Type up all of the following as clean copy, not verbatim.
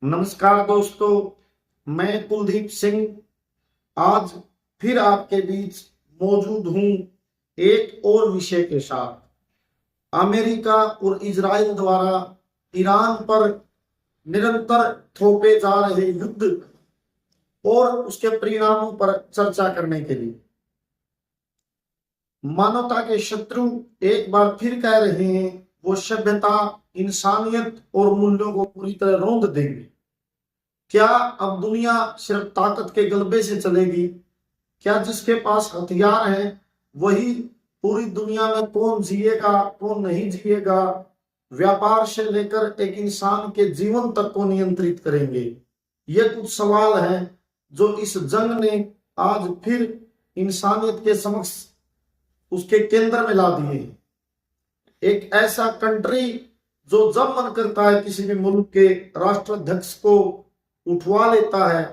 नमस्कार दोस्तों, मैं कुलदीप सिंह आज फिर आपके बीच मौजूद हूं एक और विषय के साथ। अमेरिका और इजराइल द्वारा ईरान पर निरंतर थोपे जा रहे युद्ध और उसके परिणामों पर चर्चा करने के लिए मानवता के शत्रु एक बार फिर कह रहे हैं वो सभ्यता, इंसानियत और मूल्यों को पूरी तरह रौंद देंगे। क्या अब दुनिया सिर्फ ताकत के गलबे से चलेगी? क्या जिसके पास हथियार है वही पूरी दुनिया में कौन जिएगा कौन नहीं जिएगा, व्यापार से लेकर एक इंसान के जीवन तक को नियंत्रित करेंगे? ये कुछ सवाल हैं जो इस जंग ने आज फिर इंसानियत के समक्ष उसके केंद्र में ला दिए। एक ऐसा कंट्री जो जब मन करता है किसी भी मुल्क के राष्ट्राध्यक्ष को उठवा लेता है,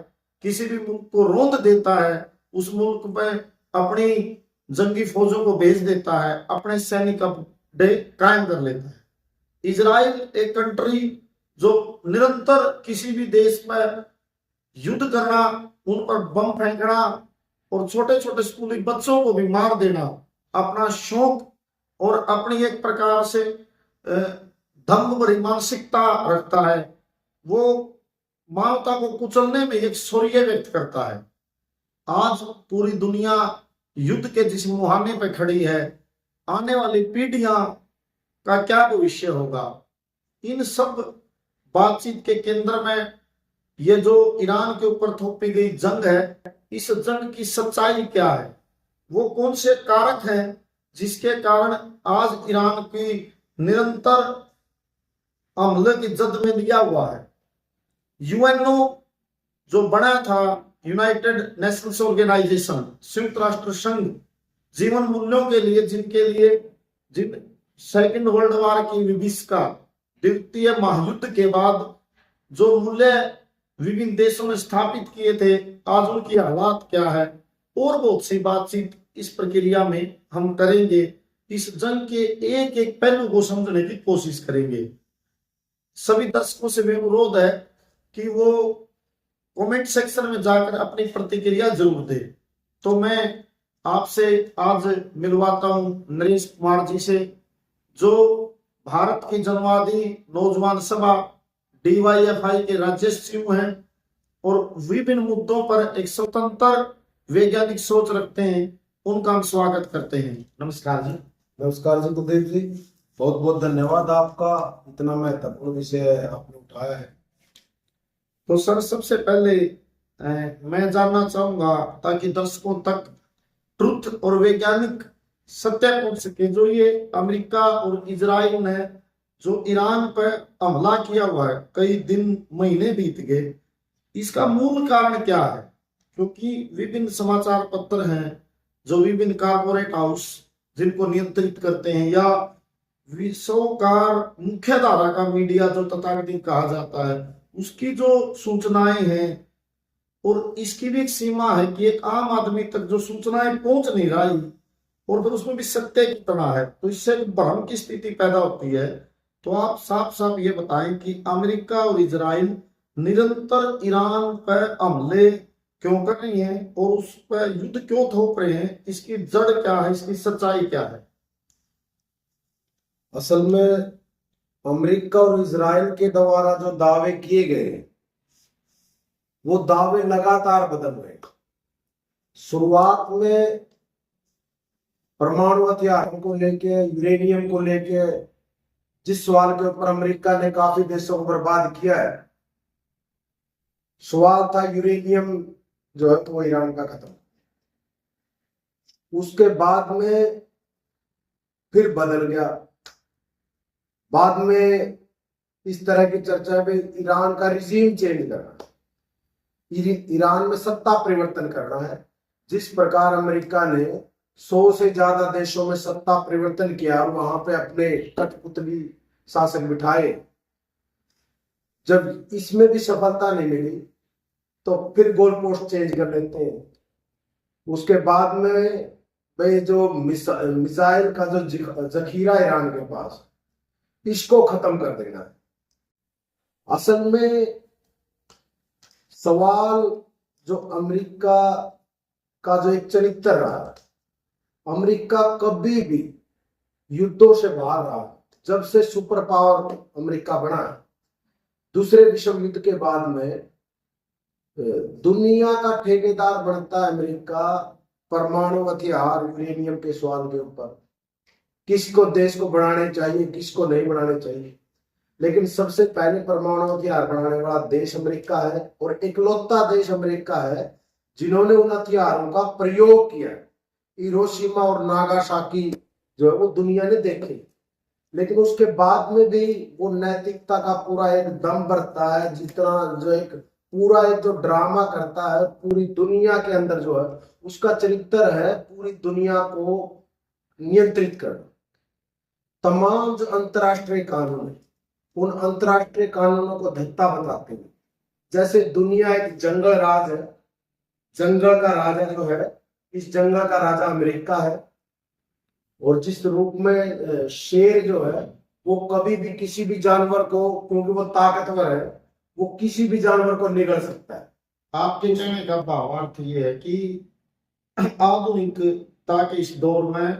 किसी भी मुल्क को रौंद देता है, उस मुल्क में अपनी जंगी फौजों को भेज देता है, अपने सैनिक अड्डे कायम कर लेता है। इजराइल एक कंट्री जो निरंतर किसी भी देश में युद्ध करना, उन पर बम फेंकना और छोटे छोटे स्कूली बच्चों को भी मार देना अपना शौक और अपनी एक प्रकार से दम्भ भरी मानसिकता रखता है। वो मानवता को कुचलने में एक शौर्य व्यक्त करता है। आज पूरी दुनिया युद्ध के जिस मुहाने पे खड़ी है, आने वाली पीढ़ियां का क्या भविष्य होगा? इन सब बातचीत के केंद्र में ये जो ईरान के ऊपर थोपी गई जंग है, इस जंग की सच्चाई क्या है? वो कौन से कारक हैं जिसके कारण आज ईरान की निरंतर हमले की जद में लिया हुआ है? यूएनओ जो बना था, यूनाइटेड नेशंस ऑर्गेनाइजेशन, संयुक्त राष्ट्र संघ, जीवन मूल्यों के लिए जिन सेकेंड वर्ल्ड वॉर की विभीषिका, द्वितीय महायुद्ध के बाद जो मूल्य विभिन्न देशों में स्थापित किए थे, आज उनकी हालात क्या है? और बहुत सी बातचीत इस प्रक्रिया में हम करेंगे। इस जंग के एक एक पहलू को समझने की कोशिश करेंगे। सभी दर्शकों से मेरा अनुरोध है कि वो कमेंट सेक्शन में जाकर अपनी प्रतिक्रिया जरूर दे। तो मैं आपसे आज मिलवाता हूं नरेश कुमार जी से, जो भारत की जनवादी नौजवान सभा DYFI के राज्य सचिव हैं और विभिन्न मुद्दों पर एक स्वतंत्र वैज्ञानिक सोच रखते हैं। उनका हम स्वागत करते हैं। नमस्कार जी। नमस्कार जी कुलदीप जी, बहुत बहुत धन्यवाद आपका, इतना महत्वपूर्ण विषय आपने उठाया है। तो सर, सबसे पहले मैं जानना चाहूंगा, ताकि दर्शकों तक ट्रुथ और वैज्ञानिक सत्य पहुंच सके, जो ये अमेरिका और इजराइल ने जो ईरान पर हमला किया हुआ है, कई दिन महीने बीत गए, इसका मूल कारण क्या है? क्योंकि विभिन्न समाचार पत्र हैं, जो विभिन्न कारपोरेट हाउस जिनको नियंत्रित करते हैं, या विश्व का मुख्य धारा का मीडिया जो तथाकथित कहा जाता है, उसकी जो सूचनाएं हैं, और इसकी भी एक सीमा है कि एक आम आदमी तक जो सूचनाएं पहुंच नहीं रही, और फिर उसमें भी सत्य कितना है, तो इससे भ्रम की स्थिति पैदा होती है। तो आप साफ साफ ये बताएं कि अमेरिका और इजराइल निरंतर ईरान पर हमले क्यों कर रही हैं और उस पर युद्ध क्यों थोप रहे हैं? इसकी जड़ क्या है, इसकी सच्चाई क्या है? असल में अमेरिका और इजराइल के द्वारा जो दावे किए गए, वो दावे लगातार बदल रहे। शुरुआत में परमाणु हथियारों को लेके, यूरेनियम को लेके, जिस सवाल के ऊपर अमेरिका ने काफी देशों को बर्बाद किया है, सवाल था यूरेनियम जो है तो वो ईरान का खत्म। उसके बाद में फिर बदल गया। बाद में इस तरह की चर्चा में ईरान का रिजीम चेंज करना, ईरान में सत्ता परिवर्तन करना है। जिस प्रकार अमेरिका ने 100 से ज्यादा देशों में सत्ता परिवर्तन किया, वहां पे अपने कठपुतली शासक बिठाए, जब इसमें भी सफलता नहीं मिली तो फिर गोल पोस्ट चेंज कर लेते हैं। उसके बाद में भाई जो मिसाइल का जो जखीरा ईरान के पास, इसको खत्म कर देना है। असल में सवाल जो अमेरिका का जो एक चरित्र रहा, अमेरिका कभी भी युद्धों से बाहर रहा। जब से सुपर पावर अमेरिका बना, दूसरे विश्व युद्ध के बाद में दुनिया का ठेकेदार बनता है अमेरिका, परमाणु हथियार यूरेनियम के सवाल के ऊपर, किसको देश को बनाने चाहिए, किसको नहीं बनाने चाहिए। लेकिन सबसे पहले परमाणु हथियार बनाने वाला देश अमेरिका है, और इकलौता देश अमेरिका है जिन्होंने उन हथियारों का प्रयोग किया। हिरोशिमा और नागासाकी जो है वो दुनिया ने देखे, लेकिन उसके बाद में भी वो नैतिकता का पूरा एक दम बरता है, जितना जो एक पूरा एक जो ड्रामा करता है पूरी दुनिया के अंदर, जो है उसका चरित्र है पूरी दुनिया को नियंत्रित करना। तमाम जो अंतर्राष्ट्रीय कानून है, उन अंतर्राष्ट्रीय कानूनों को धत्ता बताते हैं। जैसे दुनिया एक जंगल राज है, जंगल का राजा जो है, इस जंगल का राजा अमेरिका है, और जिस रूप में शेर जो है वो कभी भी किसी भी जानवर को, क्योंकि वो ताकतवर है, वो किसी भी जानवर को निगल सकता है। आपके कहने का भावार्थ ये है कि आधुनिकता के इस दौर में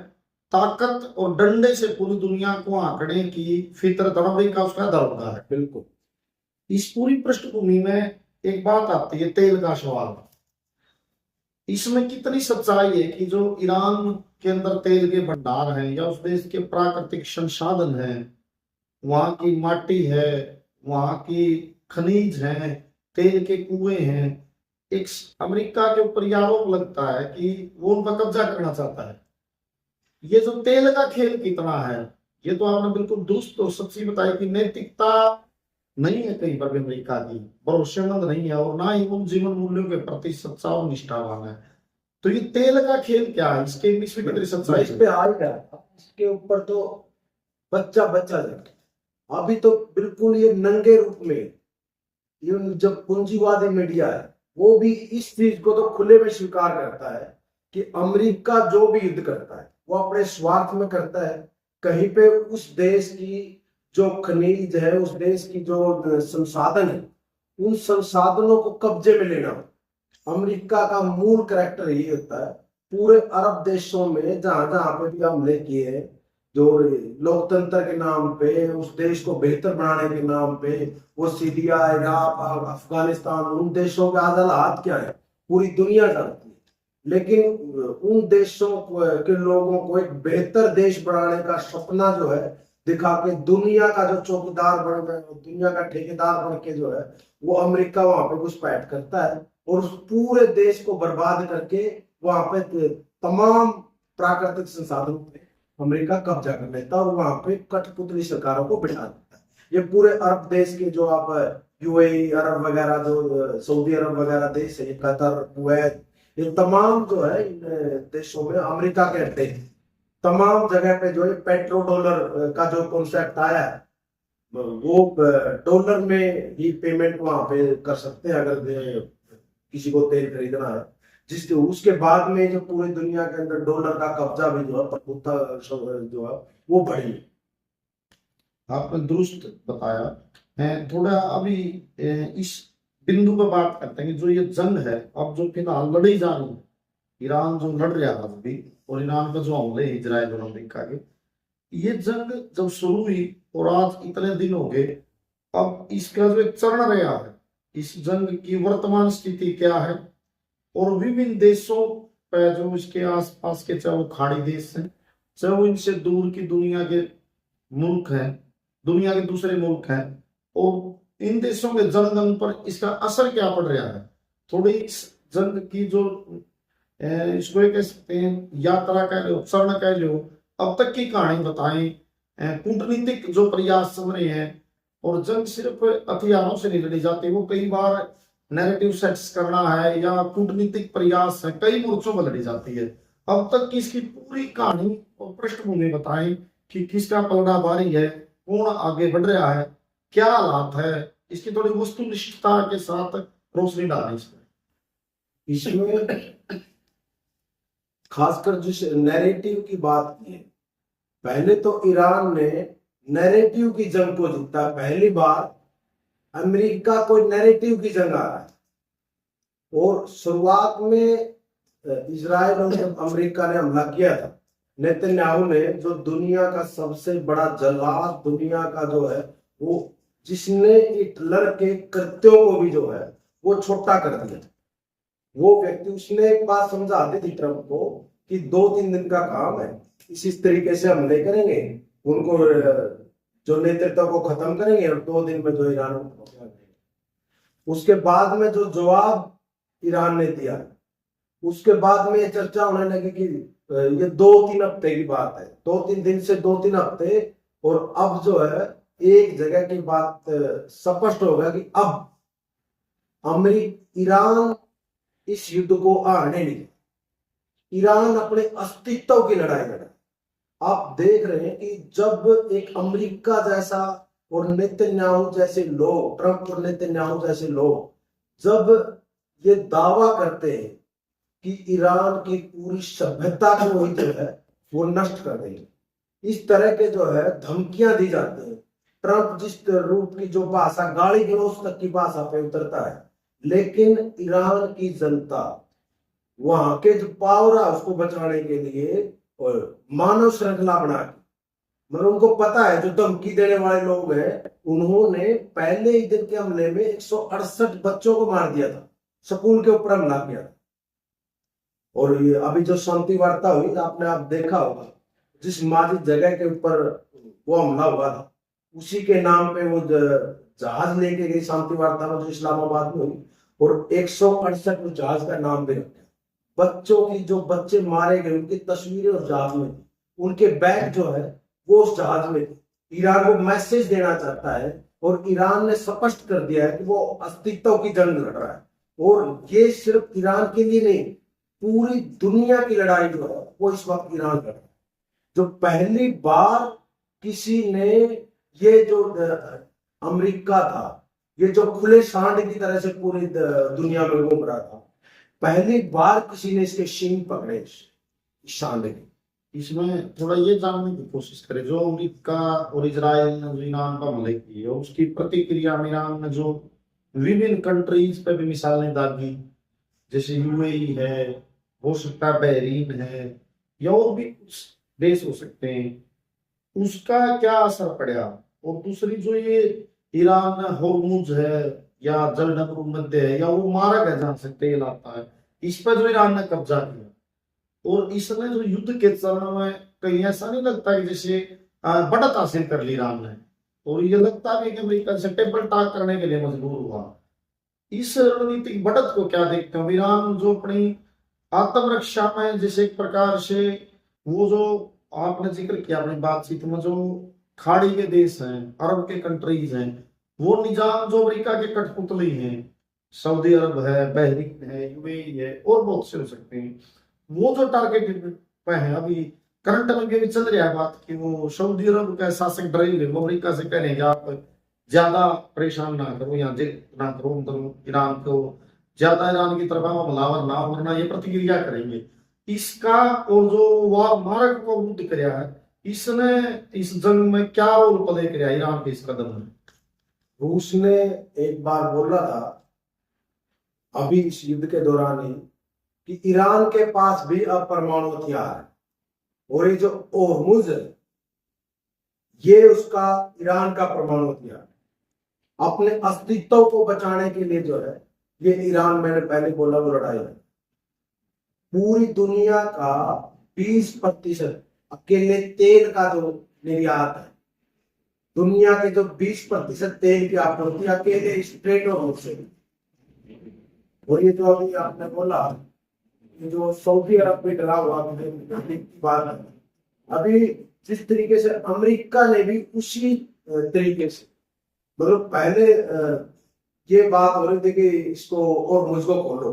ताकत और डंडे से पूरी दुनिया को आंकड़े की फितरत अमेरिका उसका दरोगा है। बिल्कुल। इस पूरी पृष्ठभूमि में एक बात आती है तेल का सवाल। इसमें कितनी सच्चाई है कि जो ईरान के अंदर तेल के भंडार हैं या उस देश के प्राकृतिक संसाधन हैं, वहां की माटी है, वहां की खनिज हैं, तेल के कुएं हैं, एक अमेरिका के ऊपर यह आरोप लगता है कि वो उन पर कब्जा करना चाहता है। ये जो तेल का खेल कितना है, ये तो आपने बिल्कुल दुरुस्त और सच्ची बताई कि नैतिकता नहीं है कहीं पर भी अमेरिका की, भरोसेमंद नहीं है, और ना ही उन जीवन मूल्यों के प्रति सच्चा और निष्ठावान है। तो ये तेल का खेल क्या है, इसके इसमें कितनी सच्चाई इस पे आ ही गया, इसके ऊपर तो बच्चा बच्चा जाए। अभी तो बिल्कुल ये नंगे रूप में, ये जब पूंजीवादी मीडिया है वो भी इस चीज को तो खुले में स्वीकार करता है कि अमेरिका जो भी युद्ध करता है वो अपने स्वार्थ में करता है। कहीं पे उस देश की जो खनिज है, उस देश की जो संसाधन है, उन संसाधनों को कब्जे में लेना अमेरिका का मूल कैरेक्टर यही होता है। पूरे अरब देशों में जहां जहां पे भी हमले किए हैं, जो लोकतंत्र के नाम पे, उस देश को बेहतर बनाने के नाम पे, वो सीरिया, इराक, अफगानिस्तान, उन देशों के आज हालात क्या है पूरी दुनिया जानती है। लेकिन उन देशों के लोगों को एक बेहतर देश बनाने का सपना जो है दिखा के दुनिया का जो चौकीदार बन गए, दुनिया का ठेकेदार बन के जो है वो अमेरिका वहां पे घुसपैठ करता है, और उस पूरे देश को बर्बाद करके वहां पे तमाम प्राकृतिक संसाधनों पे अमेरिका कब्जा कर लेता है, और वहां पे कठपुतली सरकारों को बिठा देता है। ये पूरे अरब देश के जो आप यूएई, अरब वगैरह, जो सऊदी अरब वगैरह देश है, कतर, कुवैत, ये तमाम जो है इन देशों में अमेरिका के अड्डे, तमाम जगह पे जो है पेट्रो डॉलर का जो कॉन्सेप्ट आया है, वो डॉलर में ही पेमेंट वहां पे कर सकते हैं अगर किसी को तेल खरीदना है। जिसके उसके बाद में जो पूरी दुनिया के अंदर डॉलर का कब्जा भी जो है प्रभुत्ता जो है वो बढ़ी। आपने दुरुस्त बताया। थोड़ा अभी इस बिंदु पर बात करते हैं कि जो ये जंग है अब जो फिलहाल लड़ी जा रही है, ईरान जो लड़ रहा था अभी, और ईरान का जो हमले इजराइल और अमेरिका के, ये जंग जब शुरू हुई और आज इतने दिन हो गए, अब इसका जो एक चरण रहा है, इस जंग की वर्तमान स्थिति क्या है, और विभिन्न देशों पर जो इसके आसपास के, चाहे वो खाड़ी देश हैं, चाहे वो इनसे दूर की दुनिया के मुल्क हैं, दुनिया के दूसरे मुल्क हैं, और इन देशों के जनगण पर इसका असर क्या पड़ रहा है। थोड़ी इस जंग की जो इसको कह सकते हैं यात्रा कह लो, चरण कह लो, अब तक की कहानी बताएं। कूटनीतिक जो प्रयास चल रहे हैं, और जंग सिर्फ हथियारों से नहीं लड़ी जाती, वो कई बार नैरेटिव सेट्स करना है या कूटनीतिक प्रयास है, कई मोर्चों पर लड़ी जाती है। अब तक की इसकी पूरी कहानी और पृष्ठभूमि बताएं कि किसका पलड़ा भारी है, कौन आगे बढ़ रहा है, क्या हालात है, इसकी थोड़ी वस्तुनिष्ठता के साथ रोशनी डालें इसमें। खासकर जिस नैरेटिव की बात की, पहले तो ईरान ने नैरेटिव की जंग को जीता। पहली बार अमेरिका कोई नैरेटिव की जंग आ रहा है, और शुरुआत में इजराइल और जब अमेरिका ने हमला किया था, नेतन्याहू ने, जो दुनिया का सबसे बड़ा जल्लाद दुनिया का जो है, वो जिसने हिटलर के कृत्यों को भी जो है वो छोटा कर दिया, वो व्यक्ति, उसने एक बात समझा दी थी ट्रंप को कि 2-3 दिन का काम है, इसी तरीके से हमले करेंगे, उनको जो नेतृत्व को खत्म करेंगे और 2 दिन में जो ईरान को, उसके बाद में जो जवाब ईरान ने दिया, उसके बाद में ये चर्चा होने लगी कि ये 2-3 हफ्ते की बात है, 2-3 दिन से 2-3 हफ्ते, और अब जो है एक जगह की बात स्पष्ट हो गया कि अब ईरान इस युद्ध को हारने नहीं, ईरान अपने अस्तित्व की लड़ाई लड़ा। आप देख रहे हैं कि जब एक अमेरिका जैसा और नेतन्याहू जैसे लोग, ट्रंप और नेतन्याहू जैसे लोग जब ये दावा करते हैं कि ईरान की पूरी सभ्यता को वही जो है वो नष्ट कर देंगे, इस तरह के जो है धमकियां दी जाती हैं, ट्रंप जिस रूप की जो भाषा, गाली गलौज तक की भाषा पे उतरता है, लेकिन ईरान की जनता वहां के जो पावर है उसको बचाने के लिए और मानव श्रृंखला बना के, मतलब उनको पता है, जो धमकी देने वाले लोग हैं, उन्होंने पहले ही दिन के हमले में 168 बच्चों को मार दिया था, स्कूल के ऊपर हमला किया था। और ये अभी जो शांति वार्ता हुई, आपने आप देखा होगा, जिस माजिद जगह के ऊपर वो हमला हुआ था, उसी के नाम पे वो जहाज लेके गई शांति वार्ता में, जो इस्लामाबाद में हुई, और 168 जहाज का नाम भी रखा। बच्चों की, जो बच्चे मारे गए उनकी तस्वीरें उस जहाज में थी, उनके बैग जो है वो उस जहाज में थी। ईरान को मैसेज देना चाहता है, और ईरान ने स्पष्ट कर दिया है कि वो अस्तित्व की जंग लड़ रहा है, और ये सिर्फ ईरान के लिए नहीं, पूरी दुनिया की लड़ाई जो है वो इस वक्त ईरान लड़ रहा है। जो पहली बार किसी ने, ये जो अमेरिका था, ये जो खुले सांड की तरह से पूरी दुनिया में घूम रहा था, पहली बार किसी ने इसके सींग पकड़े, इस सांड के। इसमें थोड़ा ये जानने की कोशिश करें, जो अमेरिका और इजराइल ने जो ईरान पर हमले किए और उसकी प्रतिक्रिया में ईरान ने जो विभिन्न कंट्रीज पे भी मिसालें दागी, जैसे यूएई है, हो सकता है बहरीन है, या और भी कुछ देश हो सकते हैं, उसका क्या असर पड़ा। और दूसरी जो ये ईरान होर्मुज है या जलडमरू मध्य है या वो मारा गया जा सकते हैं इलाका है, इस पर जो ईरान ने कब्जा किया, और इसने जो युद्ध के चरण में कहीं ऐसा नहीं लगता कि जैसे बढ़त हासिल कर ली ईरान ने, और ये लगता भी कि अमेरिका से टेबल टॉक करने के लिए मजबूर हुआ। इस रणनीतिक बढ़त को क्या देखते हो? ईरान जो अपनी आत्मरक्षा में, जैसे एक प्रकार से वो जो आपने जिक्र किया अपनी बातचीत में, जो खाड़ी के देश हैं, अरब के कंट्रीज हैं, वो निजाम जो अमेरिका के कठपुतली हैं, सऊदी अरब है, बहरीन है, यूएई है, और बहुत से हो सकते हैं, वो जो टारगेट पे है। अभी करंट में भी चल रहा है बात कि वो सऊदी अरब का शासक ड्राइव है, वो अमेरिका से कह रहे हैं कि आप ज्यादा परेशान ना करो, यहाँ ना करो, मतलब ईरान को ज्यादा ईरान की तरफ हमलावर ना होना, ये प्रतिक्रिया करेंगे। इसका और जो वार मारक को युद्ध कराया है, इसने इस जंग में क्या रोल प्ले कराया ईरान के इस कदम में? रूस ने एक बार बोला था अभी इस युद्ध के दौरान ही कि ईरान के पास भी अब परमाणु हथियार है, और ये जो ओरमुज है, ये उसका, ईरान का परमाणु हथियार है। अपने अस्तित्व को बचाने के लिए जो है, ये ईरान, मैंने पहले बोला, वो लड़ाई है। पूरी दुनिया का 20% अकेले तेल का जो निर्यात है, दुनिया के जो 20% तेल की आपूर्ति अकेले स्ट्रेट और से। और ये जो अभी आपने बोला, ये जो सऊदी अरब भी डरा हुआ बात है, अभी जिस तरीके से अमेरिका ने भी उसी तरीके से, मतलब पहले ये बात हो रही थी कि इसको और मुझको खोलो,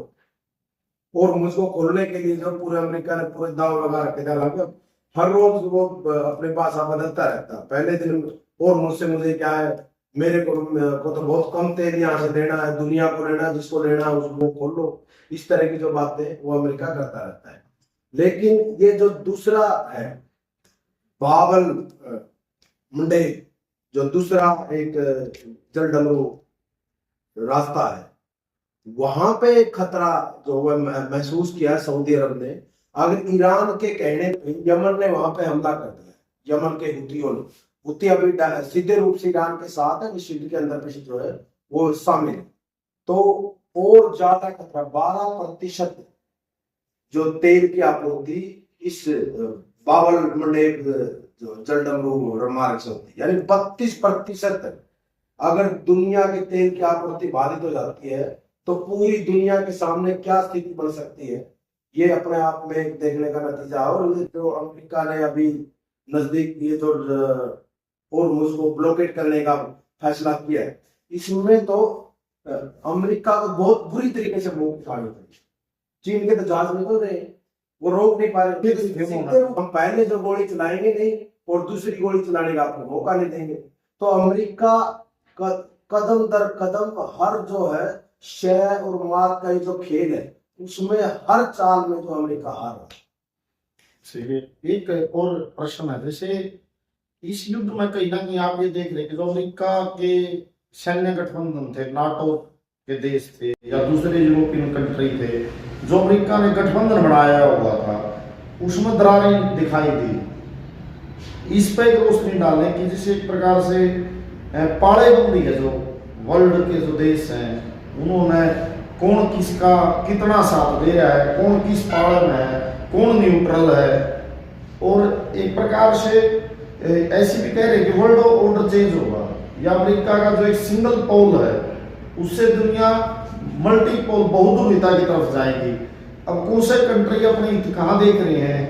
और मुझको खोलने के लिए जो पूरे अमेरिका ने पूरे दाव लगा रखे थे, हर रोज वो अपने भाषा बदलता रहता। पहले दिन और मुझे क्या है, मेरे को तो बहुत कम तेल यहाँ से लेना है, दुनिया को लेना, जिसको लेना है उसको खोल लो, इस तरह की जो बातें वो अमेरिका करता रहता है। लेकिन ये जो दूसरा है, बाबल मुंडे, जो दूसरा एक जल डमरू रास्ता है, वहां पे एक खतरा जो है महसूस किया सऊदी अरब ने। अगर ईरान के कहने पे यमन ने वहां पे हमला कर दिया, यमन के हुतियों ने, हुती अभी सीधे रूप से ईरान के साथ है, इस युद्ध के अंदर पीछे जो है वो शामिल है, तो और ज्यादा खतरा 12% जो तेल की आपूर्ति इस बाबल मंडेब जो जलडमरू मार्ग से होती है, यानी 32% अगर दुनिया के तेल की आपूर्ति बाधित हो जाती है तो पूरी दुनिया के सामने क्या स्थिति बन सकती है, ये अपने आप में देखने का नतीजा है। और जो अमेरिका ने अभी नजदीक ये जो होर्मुज़ को ब्लॉकेट करने का फैसला किया है, इसमें तो अमेरिका को बहुत बुरी तरीके से मुंह उठानी पड़ी। चीन के तो जहाज निकल रहे हैं, वो रोक नहीं पा रहे। हम पहले जो गोली चलाएंगे नहीं और दूसरी गोली चलाने का आपको मौका नहीं देंगे। तो अमेरिका कदम दर कदम हर जो है शय और मात का जो खेल है उसमें हर चाल में जो अमेरिका हार रहा है। एक और प्रश्न है, जैसे इस युद्ध में कहीं ना कहीं आप ये देख रहे हैं कि जो अमेरिका के सैन्य गठबंधन थे, नाटो के देश थे या दूसरे यूरोपियन कंट्री थे, जो अमेरिका ने गठबंधन बनाया हुआ था उसमें दरारें दिखाई दी। इस पे एक रोशनी डालें कि जिस एक प्रकार से पाड़ेबंदी है, जो वर्ल्ड के जो देश हैं उन्होंने कौन किसका कितना साथ दे रहा है, कौन किस पाड़ में है, कौन न्यूट्रल है, और एक प्रकार से ऐसी भी कह रहे कि वर्ल्ड ऑर्डर चेंज होगा या अमेरिका का जो एक सिंगल पोल है उससे दुनिया मल्टीपोल बहुध्रुविता की तरफ जाएगी। अब कौन से कंट्री अपने हित कहाँ देख रहे हैं,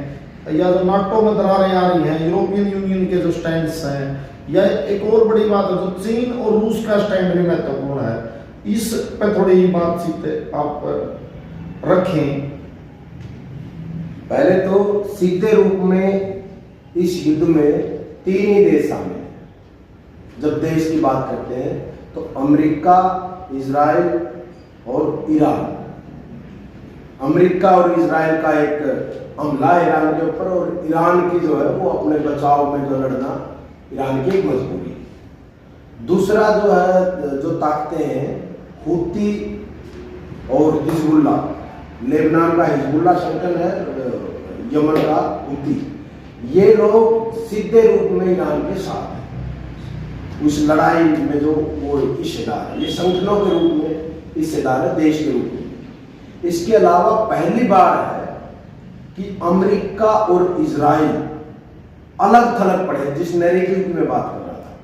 या जो नाटो में दरारें आ रही हैं, यूरोपियन यूनियन के जो स्टैंड्स हैं, या एक और बड़ी बात है जो चीन और रूस का स्टैंड भी महत्वपूर्ण है, इस पे थोड़ी बातचीत आप रखें। पहले तो सीधे रूप में इस युद्ध में 3 ही देश शामिल हैं। जब देश की बात करते हैं तो अमेरिका, इजराइल और ईरान। अमेरिका और इजराइल का एक हमला ईरान के ऊपर, और ईरान की जो है वो अपने बचाव में जो लड़ना ईरान की एक मजबूरी है। दूसरा जो है जो ताकतें हैं हुती और हिजबुल्ला, लेबनान का हिजबुल्ला संगठन है, यमन का हुती, ये लोग सीधे रूप में ईरान के साथ हैं उस लड़ाई में, जो वो हिस्सेदार है, ये संगठनों के रूप में हिस्सेदार है, देश के रूप में। इसके अलावा पहली बार है कि अमेरिका और इजराइल अलग थलग पड़े, जिस नैरेटिव की मैं बात कर रहा था,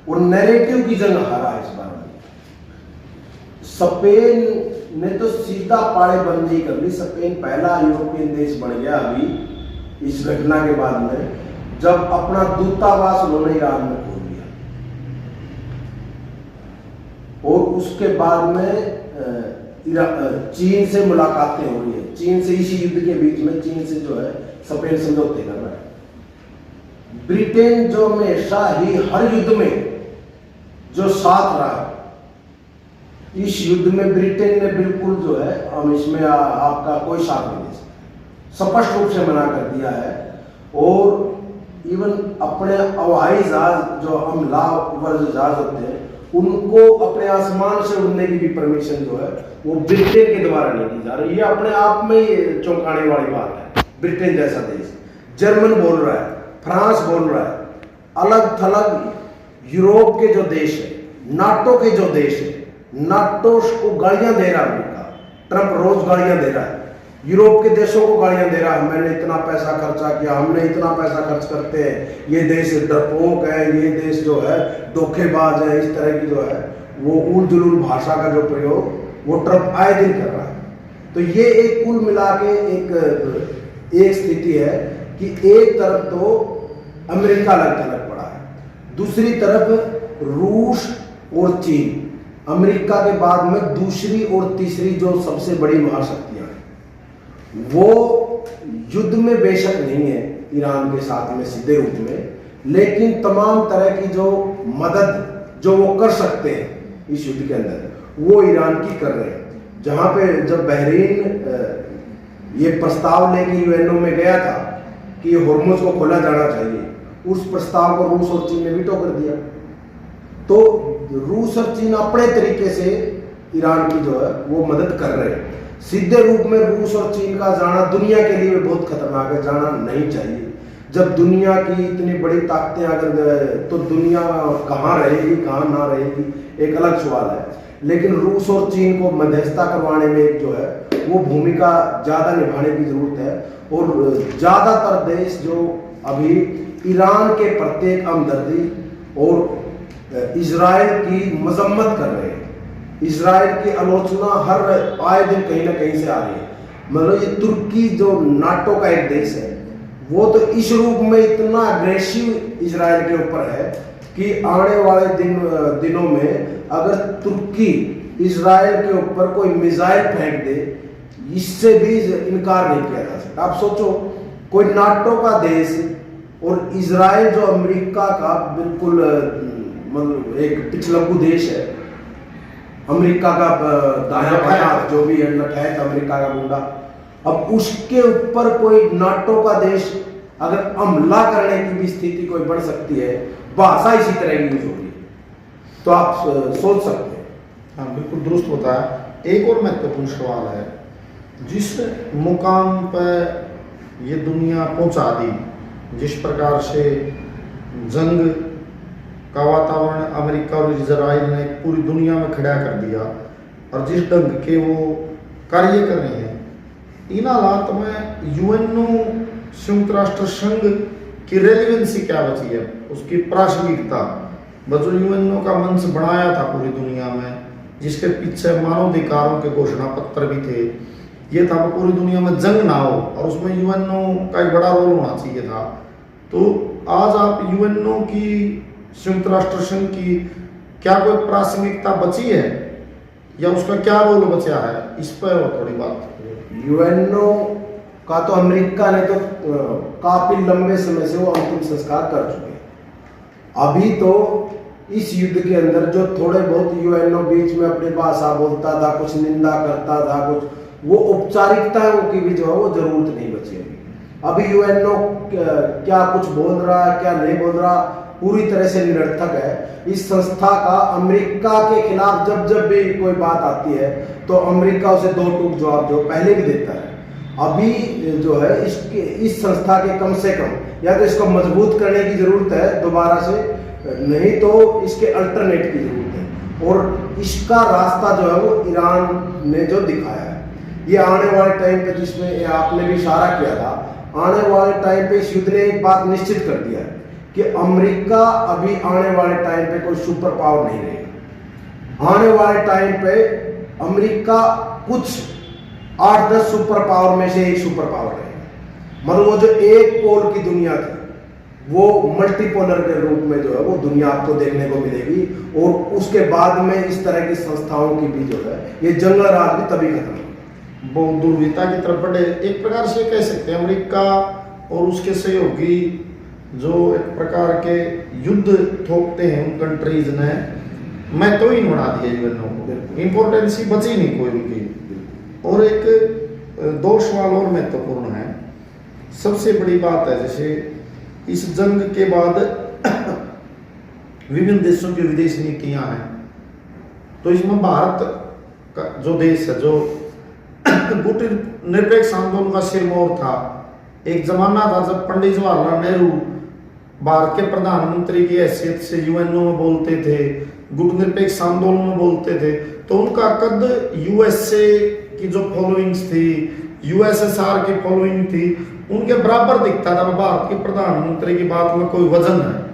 और नैरेटिव की जंग हारा है इस बार। स्पेन ने तो सीधा पाड़ेबंदी कर ली। स्पेन पहला यूरोपियन देश बन गया अभी इस घटना के बाद में, जब अपना दूतावास उन्होंने ईरान में खोल दिया, और उसके बाद में चीन से मुलाकातें हो रही है। चीन से इसी युद्ध के बीच में चीन से जो है स्पेन समझौते कर रहा है। ब्रिटेन जो हमेशा ही हर युद्ध में जो साथ रहा है, इस युद्ध में ब्रिटेन ने बिल्कुल जो है हम इसमें आपका कोई साथ नहीं दे सकते, स्पष्ट रूप से मना कर दिया है। और इवन अपने हवाई जहाज जो हमला वर्ग जहाज होते हैं उनको अपने आसमान से उड़ने की भी परमिशन जो है वो ब्रिटेन के द्वारा नहीं दी जा रही। ये अपने आप में ही चौंकाने वाली बात है। ब्रिटेन जैसा देश, जर्मन बोल रहा है, फ्रांस बोल रहा है, अलग थलग यूरोप के जो देश है, नाटो के जो देश है, नाटो को गालियां दे रहा है। ट्रंप रोज गालियां दे रहा है, यूरोप के देशों को गालियां दे रहा है, मैंने इतना पैसा खर्चा किया, हमने इतना पैसा खर्च करते हैं, ये देश डरपोक है, ये देश जो है धोखेबाज है, इस तरह की जो है वो उल जुलूल भाषा का जो प्रयोग वो ट्रंप आए दिन कर रहा है। तो ये एक कुल मिला के एक स्थिति है कि एक तरफ तो अमेरिका अलग थलग पड़ा है, दूसरी तरफ रूस और चीन, अमेरिका के बाद में दूसरी और तीसरी जो सबसे बड़ी महाशक्तियां हैं, वो युद्ध में बेशक नहीं है ईरान के साथ में सीधे रूप में, लेकिन तमाम तरह की जो मदद जो वो कर सकते हैं इस युद्ध के अंदर वो ईरान की कर रहे हैं। जहां पे जब बहरीन ये प्रस्ताव लेके यूएनओ में गया था कि होर्मुज़ को खोला जाना चाहिए, उस प्रस्ताव को रूस और चीन ने वीटो कर दिया। तो रूस और चीन अपने तरीके से ईरान की जो है वो मदद कर रहे हैं। सीधे रूप में रूस और चीन का जाना दुनिया के लिए बहुत खतरनाक है, जाना नहीं चाहिए। जब दुनिया की इतनी बड़ी ताकतें अगर तो दुनिया कहाँ रहेगी कहाँ ना रहेगी एक अलग सवाल है। लेकिन रूस और चीन को मध्यस्थता करवाने में जो है वो भूमिका ज़्यादा निभाने की जरूरत है। और ज़्यादातर देश जो अभी ईरान के प्रति एक हमदर्दी और इजराइल की मजम्मत कर रहे हैं। इजराइल की आलोचना हर आए दिन कहीं ना कहीं से आ रही है। मतलब ये तुर्की जो नाटो का एक देश है वो तो इस रूप में इतना अग्रेसिव इजराइल के ऊपर है कि आने वाले दिनों में अगर तुर्की इजराइल के ऊपर कोई मिसाइल फेंक दे इससे भी इनकार नहीं किया जा सकता। आप सोचो कोई नाटो का देश और इजराइल जो अमेरिका का बिल्कुल मतलब एक पिछलग्गू देश है, अमेरिका का दाया बाया जो भी है लठैत अमेरिका का गुंडा, अब उसके ऊपर कोई नाटो का देश अगर हमला करने की भी स्थिति कोई बढ़ सकती है, भाषा इसी तरह की यूज होगी, तो आप सोच सकते हैं। हाँ बिल्कुल दुरुस्त बताया। एक और महत्वपूर्ण सवाल है, जिस मुकाम पर ये दुनिया पहुंचा दी, जिस प्रकार से जंग का वातावरण अमेरिका और इजराइल ने पूरी दुनिया में खड़ा कर दिया और जिस ढंग के वो कार्य कर रहे हैं, इन हालात में यूएनओ संयुक्त राष्ट्र संघ की रेलिवेंसी क्या बची है, उसकी प्रासंगिकता। जो यूएनओ का मंच बनाया था पूरी दुनिया में, जिसके पीछे मानवाधिकारों के घोषणा पत्र भी थे, ये था पूरी दुनिया में जंग ना हो और उसमें यूएनओ का एक बड़ा रोल होना चाहिए था। तो आज आप यूएनओ की संयुक्त राष्ट्र संघ की क्या कोई प्रासंगिकता बची है या उसका क्या रोल बचा है, इस पर थोड़ी बात। यूएनओ का तो अमेरिका ने तो काफी लंबे समय से वो अंतिम संस्कार कर चुके हैं। अभी तो इस युद्ध के अंदर जो थोड़े बहुत यूएनओ बीच में अपनी भाषा बोलता था, कुछ निंदा करता था, कुछ वो औपचारिकताओं की भी जो है वो जरूरत नहीं बची। अभी यूएनओ क्या कुछ बोल रहा है क्या नहीं बोल रहा पूरी तरह से निरर्थक है। इस संस्था का अमेरिका के खिलाफ जब जब भी कोई बात आती है तो अमेरिका उसे दो टूक जवाब जो पहले भी देता है। अभी जो है इस संस्था के कम से कम या तो इसको मजबूत करने की जरूरत है दोबारा से, नहीं तो इसके अल्टरनेट की जरूरत है। और इसका रास्ता जो है वो ईरान ने जो दिखाया है, ये आने वाले टाइम पे, जिसमें आपने भी इशारा किया था, आने वाले टाइम पे इस युद्ध ने एक बात निश्चित कर दिया है कि अमेरिका अभी आने वाले टाइम पे कोई सुपर पावर नहीं रहेगा। आने वाले टाइम पे अमेरिका कुछ 8-10 सुपर पावर में से एक सुपर पावर रहेगा। मतलब वो जो एक पोल की दुनिया थी वो मल्टीपोलर के रूप में जो है वो दुनिया आपको देखने को मिलेगी। और उसके बाद में इस तरह की संस्थाओं की भी जो है ये जंगल राज भी तभी खत्म होगा। बहुत दुर्विता की तरफ बढ़े, एक प्रकार से कह सकते हैं अमेरिका और उसके सहयोगी जो एक प्रकार के युद्ध थोपते हैं उन कंट्रीज ने मैं तो ही बना दिया यूएनओ को, इंपॉर्टेंसी बची नहीं कोई उनकी। और एक दो सवाल और महत्वपूर्ण है। सबसे बड़ी बात है जैसे इस जंग के बाद विभिन्न देशों की विदेश नीतियां हैं, तो इसमें भारत का जो देश है जो गुटनिरपेक्ष आंदोलन का सिरमौर था। एक जमाना था जब पंडित जवाहरलाल नेहरू भारत के प्रधानमंत्री की हैसियत से यूएनओ में बोलते थे, गुटनिरपेक्ष आंदोलन में बोलते थे, तो उनका कद यूएसए की जो फॉलोइंग्स थी, यूएसएसआर की फॉलोइंग थी, उनके बराबर दिखता था। भारत के प्रधानमंत्री की बात में कोई वजन है।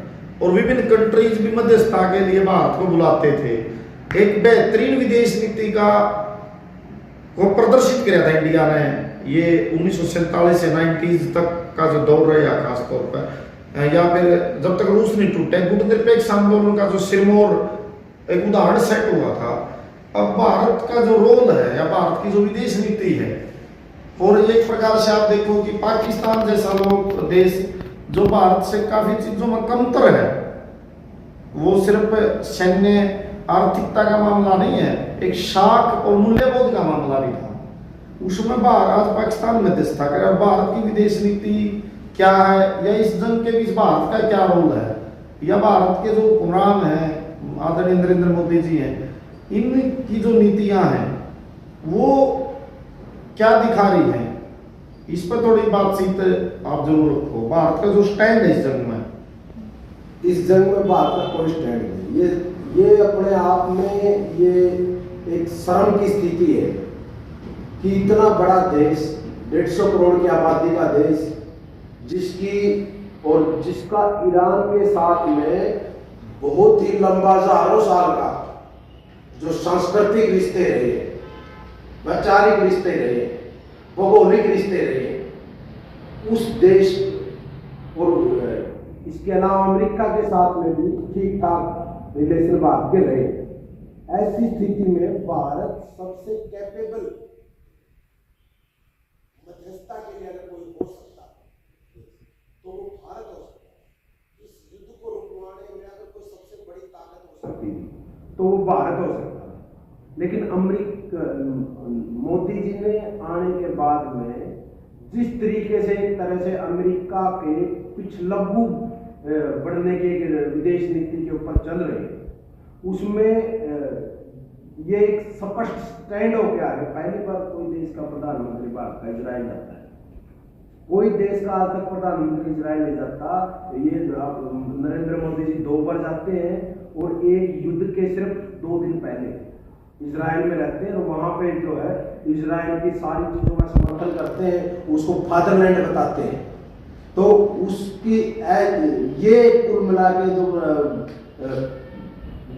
और विभिन्न कंट्रीज भी मध्यस्थता के लिए भारत को बुलाते थे। एक बेहतरीन विदेश नीति का को प्रदर्शित किया था इंडिया ने। ये 1947 से 90s तक का जो दौर रहा खासतौर पर, या फिर जब तक रूस नहीं टूटे, गुटनिरपेक्ष आंदोलन का जो सिरमौर एक उदाहरण सेट हुआ था। अब भारत का जो रोल है या भारत की जो विदेश नीति है, और एक प्रकार से आप देखो कि पाकिस्तान जैसा लोग देश जो भारत से काफी चीजों में कमतर है, वो सिर्फ सैन्य आर्थिकता का मामला नहीं है, एक शाख और मूल्यबोध का मामला भी था। उसमें भारत पाकिस्तान मध्यस्थता करे। और भारत की विदेश नीति क्या है या इस जंग के बीच भारत का क्या रोल है, या भारत के जो हुक्मरान हैं आदरणीय नरेंद्र मोदी जी हैं, इनकी जो नीतियां हैं वो क्या दिखा रही हैं, इस पर थोड़ी बातचीत आप जरूर रखो। भारत का जो स्टैंड है इस जंग में, इस जंग में भारत का कोई स्टैंड नहीं। ये अपने आप में ये एक शर्म की स्थिति है कि इतना बड़ा देश, 150 करोड़ की आबादी का देश, जिसका ईरान के साथ में बहुत ही लंबा हजारों साल का जो सांस्कृतिक रिश्ते रहे, वैचारिक रिश्ते रहे, भौगोलिक रिश्ते रहे, उस देश और इसके अलावा अमेरिका के साथ में भी ठीक ठाक रिलेशन भारत के रहे। ऐसी स्थिति में भारत सबसे कैपेबल मध्यस्थता के लिए अगर कोई हो सकता है तो वो भारत हो सकता है। इस युद्ध को रुकवाने में अगर कोई सबसे बड़ी ताकत हो सकती थी तो वो भारत हो सकता है। लेकिन मोदी जी ने आने के बाद में जिस तरीके से एक तरह से अमेरिका के पिछलग्गू बढ़ने के विदेश नीति के ऊपर चल रहे हैं, उसमें ये एक स्पष्ट स्टैंड हो गया है। पहली बार कोई देश का प्रधानमंत्री भारत का इजराइल जाता है। कोई देश का आज तक प्रधानमंत्री इजराइल नहीं जाता। ये नरेंद्र मोदी जी 2 बार जाते हैं और एक युद्ध के सिर्फ 2 दिन पहले इजराइल में रहते हैं और वहां पे जो है इजराइल की सारी चीजों का समर्थन करते हैं, उसको फादरलैंड बताते हैं। तो उसकी ये कुल मिला के जो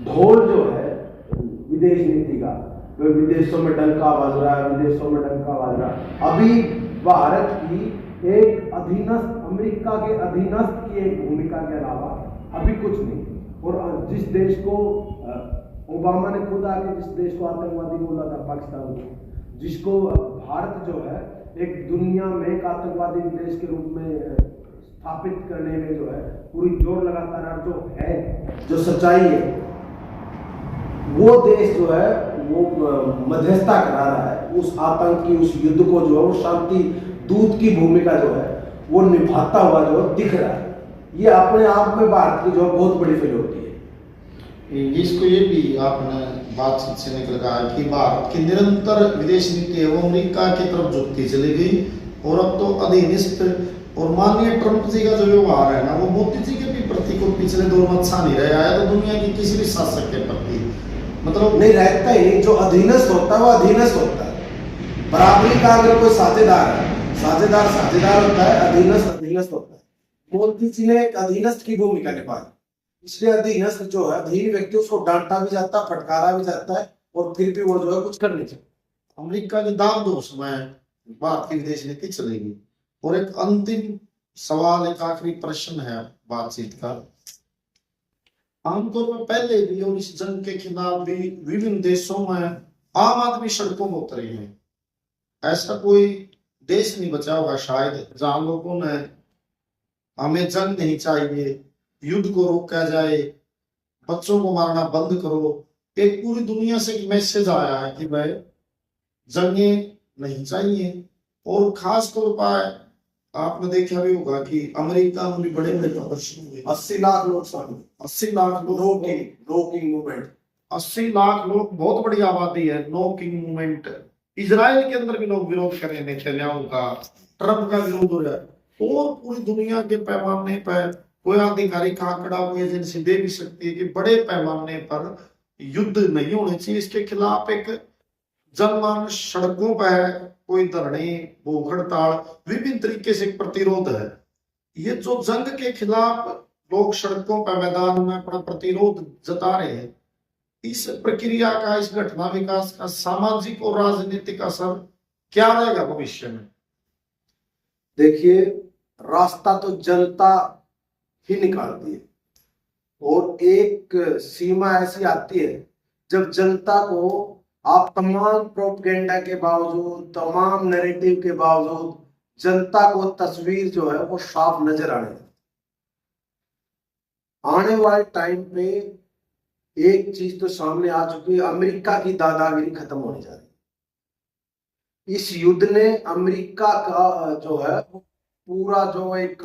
ढोल जो है विदेश नीति का, विदेशों में डंका बज रहा है, विदेशों में डंका बज रहा है। अभी भारत की एक अधीनस्थ, अमेरिका के अधीनस्थ की एक भूमिका के अलावा अभी कुछ नहीं। और जिस देश को ओबामा ने खुद आके जिस देश को आतंकवादी बोला था, पाकिस्तान को, जिसको भारत जो है एक दुनिया में एक आतंकवादी देश के रूप में स्थापित करने में जो है पूरी जोर लगाता रहा, जो है जो सच्चाई है, वो देश जो है वो मध्यस्थता करा रहा है। उस आतंक की, उस युद्ध को जो है वो शांति दूत की भूमिका जो है वो निभाता हुआ जो दिख रहा है। ये अपने आप में भारत की जो बहुत बड़ी फेल होती है। इसको ये भी आपने बातचीत से निकल रहा है कि भारत की निरंतर विदेश नीति है वो अमेरिका की तरफ झुकती चली गई, और अब तो अधीनिस्थ और माननीय ट्रंप जी का जो व्यवहार है ना, वो मोदी जी के भी प्रति को पिछले दौर में अच्छा नहीं रहा है। तो दुनिया की किसी भी शासक के प्रति मतलब नहीं रहता ही। जो अधीनस्थ होता है वो अधीनस्थ होता है। बराबरी का अगर कोई साझेदार है, साझेदार होता है, अधीनस्थ होता है। मोदी जी ने एक अधीनस्थ की भूमिका निभाई, इसलिए अधीनस्थ जो है, अधीन व्यक्ति, उसको डांटा भी जाता है, फटकारा भी जाता है, और फिर भी वो जो है कुछ कर नहीं सकता। अमेरिका की दावदोश में भारत की विदेश नीति चलेगी। और एक अंतिम सवाल, एक आखिरी प्रश्न है बातचीत का। आमतौर पर पहले भी और इस जंग के खिलाफ भी विभिन्न देशों में आम आदमी सड़कों में उतरे हैं। ऐसा कोई देश नहीं बचा होगा शायद जहां लोगों ने हमें जंग नहीं चाहिए, युद्ध को रोका जाए, बच्चों को मारना बंद करो। एक पूरी दुनिया से एक मैसेज आया है कि भाई जंगें नहीं चाहिए। और खास तौर पर आपने देखा भी होगा कि अमेरिका में भी बड़े बड़े प्रदर्शन हुए। 80 लाख लोग, 80 लाख लोग, नो किंग मूवमेंट, 80 लाख लोग, बहुत बड़ी आबादी है। No king movement. इजराइल के अंदर भी लोग विरोध कर रहे हैं, नेतन्याहू का, ट्रंप का विरोध हो रहा है। और पूरी दुनिया के पैमाने पर कोई आधिकारिक आंकड़ा कोई एजेंसी दे भी सकती है कि बड़े पैमाने पर युद्ध नहीं होने चाहिए। इसके खिलाफ एक जनमानस सड़कों पर है, कोई धरने, भूख हड़ताल, विभिन्न तरीके से प्रतिरोध है। ये जो जंग के खिलाफ लोग सड़कों पर, मैदान में अपना प्रतिरोध जता रहे हैं, इस प्रक्रिया का, इस घटना विकास का सामाजिक और राजनीतिक असर क्या रहेगा भविष्य में? देखिए, रास्ता तो जनता ही निकालती है, और एक सीमा ऐसी आती है जब जनता को आप तमाम प्रोपेगेंडा के बावजूद, तमाम नैरेटिव के बावजूद, जनता को तस्वीर जो है वो साफ नजर आने वाले टाइम पे एक चीज तो सामने आ चुकी है, अमेरिका की दादागिरी खत्म होने जा रही है। इस युद्ध ने अमेरिका का जो है पूरा जो एक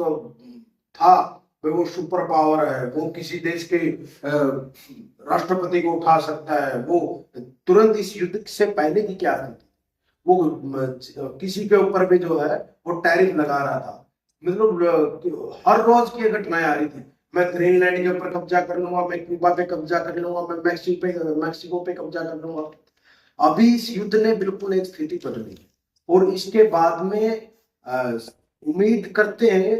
था भाई वो सुपर पावर है, वो किसी देश के राष्ट्रपति को उठा सकता है, वो तुरंत इस युद्ध से पहले की क्या थी, वो किसी के ऊपर भी जो है वो टैरिफ लगा रहा था। मतलब हर रोज की घटनाएं आ रही थी, मैं ग्रीनलैंड के ऊपर कब्जा कर लूंगा, मैं क्यूबा पे कब्जा कर लूंगा, मैं मैक्सिको पे कब्जा कर लूंगा। अभी इस युद्ध ने बिल्कुल एक स्थिति बदली और इसके बाद में उम्मीद करते हैं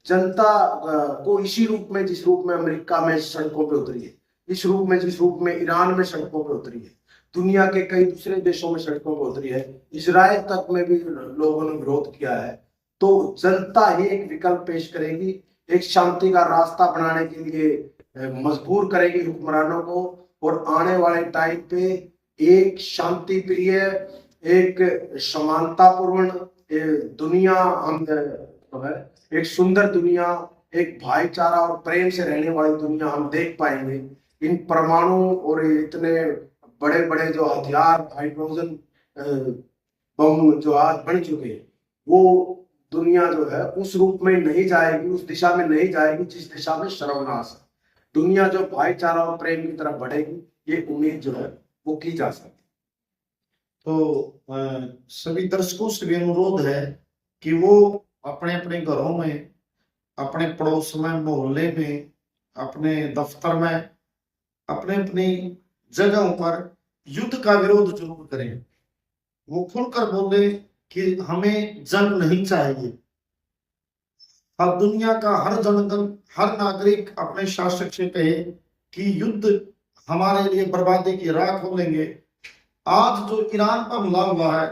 जनता को इसी रूप में, जिस रूप में अमेरिका में सड़कों पे उतरी है, इस रूप में जिस रूप में ईरान में सड़कों पे उतरी है, दुनिया के कई दूसरे देशों में सड़कों पर उतरी है, इजराइल तक में भी लोगों ने विरोध किया है, तो जनता ही एक विकल्प पेश करेगी, एक शांति का रास्ता बनाने के लिए मजबूर करेगी हुक्मरानों को, और आने वाले टाइम पे एक शांति प्रिय, एक समानतापूर्ण दुनिया हम जो है, एक सुंदर दुनिया, एक भाईचारा और प्रेम से रहने वाली दुनिया हम देख पाएंगे। इन परमाणु और इतने बड़े बड़े जो हथियार, हाइड्रोजन बम जो आज बन चुके हैं, वो दुनिया जो है उस रूप में नहीं जाएगी, उस दिशा में नहीं जाएगी जिस दिशा में सर्वनाश है। दुनिया जो भाईचारा और प्रेम की तरफ बढ़ेगी, ये उम्मीद जो है वो की जा सकती। तो सभी दर्शकों से भी अनुरोध है कि वो अपने अपने घरों में, अपने पड़ोस में, मोहल्ले में, अपने दफ्तर में, अपने अपनी जगहों पर युद्ध का विरोध जरूर करें। वो खुलकर बोले कि हमें जंग नहीं चाहिए। अब दुनिया का हर जनगण, हर नागरिक अपने शासक से कहे कि युद्ध हमारे लिए बर्बादी की राह खोलेंगे। आज जो ईरान पर हमला हुआ है,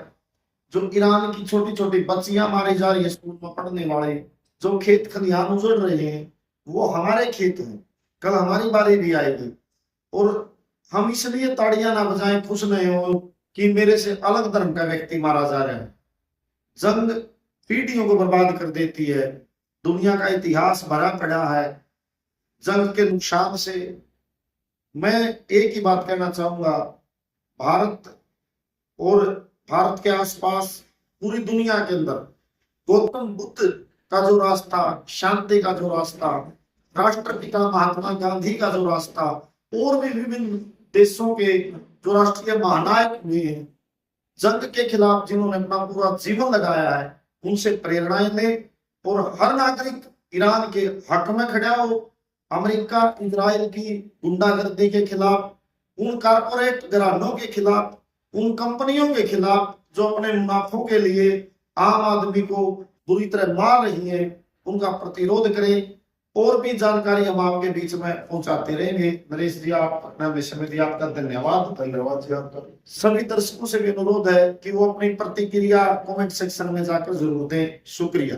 जो ईरान की छोटी छोटी बच्चियां मारी जा रही है स्कूल में पढ़ने वाले, जो खेत खलिहान उजड़ रहे हैं, वो हमारे खेत हैं, कल हमारी बारी भी आएगी। और हम इसलिए ताड़ियां ना बजाएं, खुश नहीं हो कि मेरे से अलग धर्म का व्यक्ति मारा जा रहा है। जंग पीढ़ियों को बर्बाद कर देती है, दुनिया का इतिहास भरा पड़ा है जंग के नुकसान से। मैं एक ही बात कहना चाहूंगा, भारत और भारत के आसपास पूरी दुनिया के अंदर गौतम बुद्ध का जो रास्ता, शांति का जो रास्ता, राष्ट्रपिता महात्मा गांधी का जो रास्ता, और भी विभिन्न देशों के जो राष्ट्रीय महानायक हुए हैं, जंग के खिलाफ जिन्होंने अपना पूरा जीवन लगाया है, उनसे प्रेरणाएं लें और हर नागरिक ईरान के हक में खड़ा हो। अमेरिका, इजराइल की गुंडागर्दी के खिलाफ, उन कारपोरेट घरानों के खिलाफ, उन कंपनियों के खिलाफ जो अपने मुनाफों के लिए आम आदमी को बुरी तरह मार रही है, उनका प्रतिरोध करें। और भी जानकारी हम आपके बीच में पहुंचाते रहेंगे। नरेश जी, आप अपना विषय दिया, आपका धन्यवाद। धन्यवाद जी आपका। सभी दर्शकों से भी अनुरोध है कि वो अपनी प्रतिक्रिया कमेंट सेक्शन में जाकर जरूर दें। शुक्रिया।